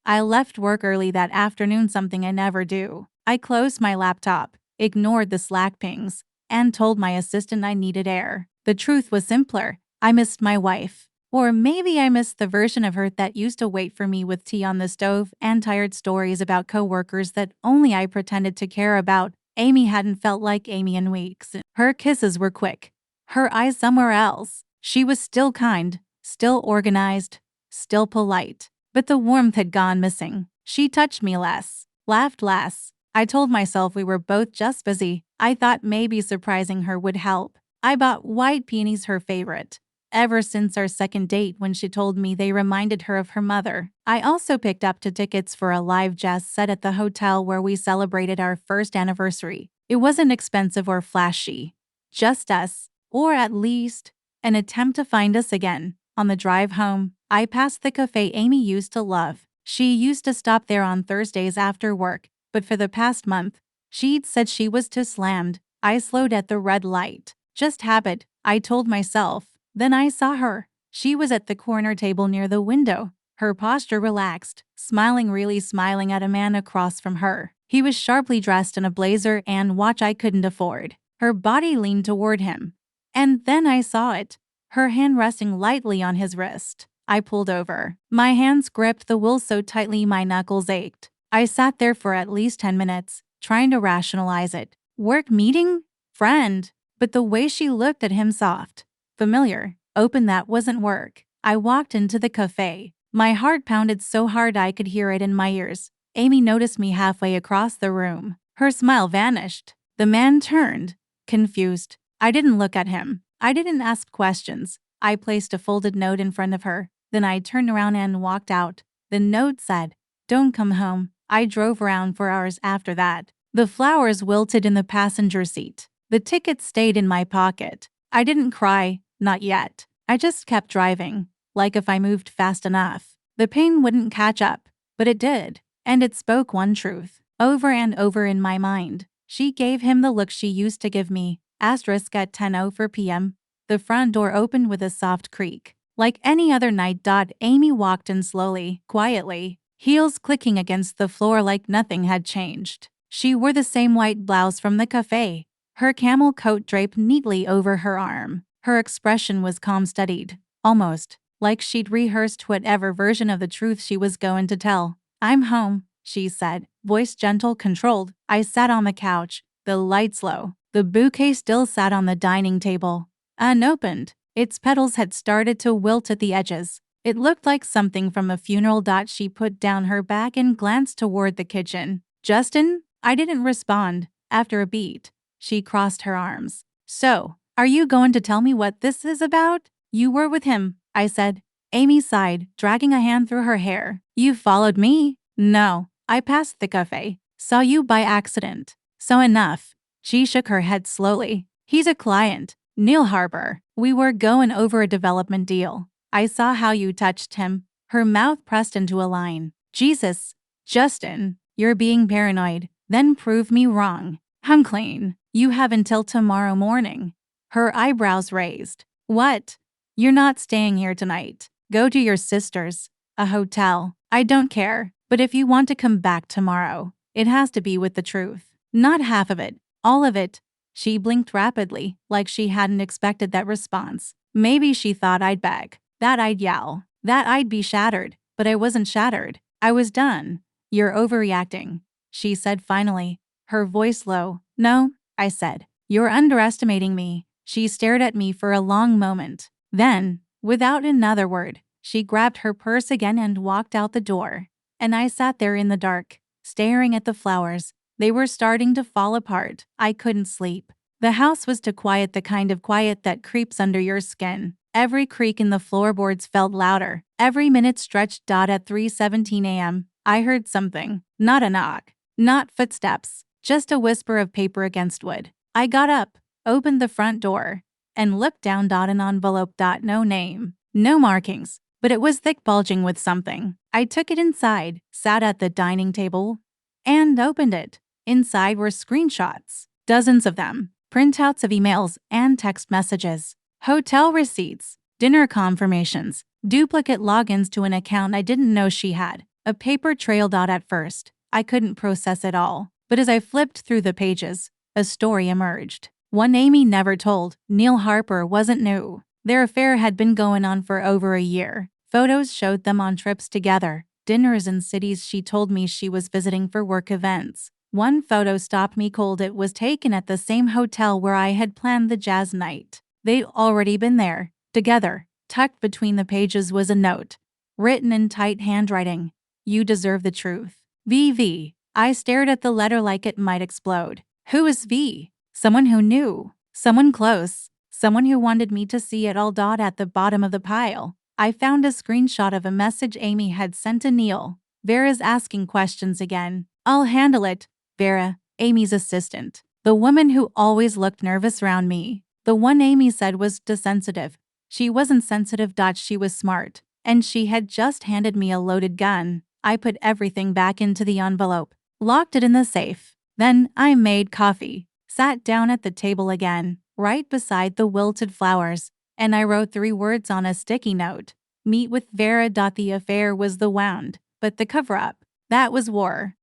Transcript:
I left work early that afternoon, something I never do. I closed my laptop, ignored the Slack pings, and told my assistant I needed air. The truth was simpler. I missed my wife. Or maybe I missed the version of her that used to wait for me with tea on the stove and tired stories about coworkers that only I pretended to care about. Amy hadn't felt like Amy in weeks. Her kisses were quick, her eyes somewhere else. She was still kind, still organized, still polite. But the warmth had gone missing. She touched me less, laughed less. I told myself we were both just busy. I thought maybe surprising her would help. I bought white peonies, her favorite, ever since our second date when she told me they reminded her of her mother. I also picked up 2 tickets for a live jazz set at the hotel where we celebrated our first anniversary. It wasn't expensive or flashy, just us, or at least an attempt to find us again. On the drive home, I passed the cafe Amy used to love. She used to stop there on Thursdays after work, but for the past month, she'd said she was too slammed. I slowed at the red light. Just habit, I told myself. Then I saw her. She was at the corner table near the window, her posture relaxed, really smiling at a man across from her. He was sharply dressed in a blazer and watch I couldn't afford. Her body leaned toward him. And then I saw it, her hand resting lightly on his wrist. I pulled over. My hands gripped the wheel so tightly my knuckles ached. I sat there for at least 10 minutes, trying to rationalize it. Work meeting? Friend. But the way she looked at him, soft, familiar, open, that wasn't work. I walked into the cafe. My heart pounded so hard I could hear it in my ears. Amy noticed me halfway across the room. Her smile vanished. The man turned, confused. I didn't look at him. I didn't ask questions. I placed a folded note in front of her. Then I turned around and walked out. The note said, "Don't come home." I drove around for hours after that. The flowers wilted in the passenger seat. The ticket stayed in my pocket. I didn't cry, not yet. I just kept driving, like if I moved fast enough, the pain wouldn't catch up. But it did, and it spoke one truth, over and over in my mind. She gave him the look she used to give me. Asterisk at 10:04 p.m. The front door opened with a soft creak. Like any other night. Amy walked in slowly, quietly, heels clicking against the floor like nothing had changed. She wore the same white blouse from the cafe, her camel coat draped neatly over her arm. Her expression was calm, studied, almost like she'd rehearsed whatever version of the truth she was going to tell. "I'm home," she said, voice gentle, controlled. I sat on the couch, the lights low. The bouquet still sat on the dining table, unopened. Its petals had started to wilt at the edges. It looked like something from a funeral. She put down her bag and glanced toward the kitchen. "Justin?" I didn't respond. After a beat, she crossed her arms. "So, are you going to tell me what this is about?" "You were with him," I said. Amy sighed, dragging a hand through her hair. "You followed me?" "No, I passed the cafe. Saw you by accident." "So enough." She shook her head slowly. "He's a client, Neil Harbor. We were going over a development deal. I saw how you touched him." Her mouth pressed into a line. "Jesus, Justin, you're being paranoid. Then prove me wrong." "I'm clean. You have until tomorrow morning." Her eyebrows raised. "What? You're not staying here tonight. Go to your sister's. A hotel. I don't care. But if you want to come back tomorrow, it has to be with the truth. Not half of it. All of it." She blinked rapidly, like she hadn't expected that response. Maybe she thought I'd beg, that I'd yell, that I'd be shattered. But I wasn't shattered. I was done. "You're overreacting," she said finally, her voice low. "No," I said. "You're underestimating me." She stared at me for a long moment. Then, without another word, she grabbed her purse again and walked out the door. And I sat there in the dark, staring at the flowers. They were starting to fall apart. I couldn't sleep. The house was too quiet, the kind of quiet that creeps under your skin. Every creak in the floorboards felt louder. Every minute stretched. At 3:17 a.m., I heard something. Not a knock. Not footsteps. Just a whisper of paper against wood. I got up, opened the front door, and looked down. An envelope. No name. No markings. But it was thick, bulging with something. I took it inside, sat at the dining table, and opened it. Inside were screenshots. Dozens of them. Printouts of emails and text messages. Hotel receipts. Dinner confirmations. Duplicate logins to an account I didn't know she had. A paper trail. At first, I couldn't process it all. But as I flipped through the pages, a story emerged. One Amy never told. Neil Harper wasn't new. Their affair had been going on for over a year. Photos showed them on trips together, dinners in cities she told me she was visiting for work events. One photo stopped me cold. It was taken at the same hotel where I had planned the jazz night. They'd already been there, together. Tucked between the pages was a note, written in tight handwriting. You deserve the truth. VV. I stared at the letter like it might explode. Who is V? Someone who knew. Someone close. Someone who wanted me to see it all. At the bottom of the pile, I found a screenshot of a message Amy had sent to Neil. Vera's asking questions again. I'll handle it. Vera, Amy's assistant. The woman who always looked nervous around me. The one Amy said was desensitive. She wasn't sensitive. She was smart. And she had just handed me a loaded gun. I put everything back into the envelope, locked it in the safe. Then I made coffee, sat down at the table again, right beside the wilted flowers, and I wrote 3 words on a sticky note. Meet with Vera. The affair was the wound, but the cover-up, that was war.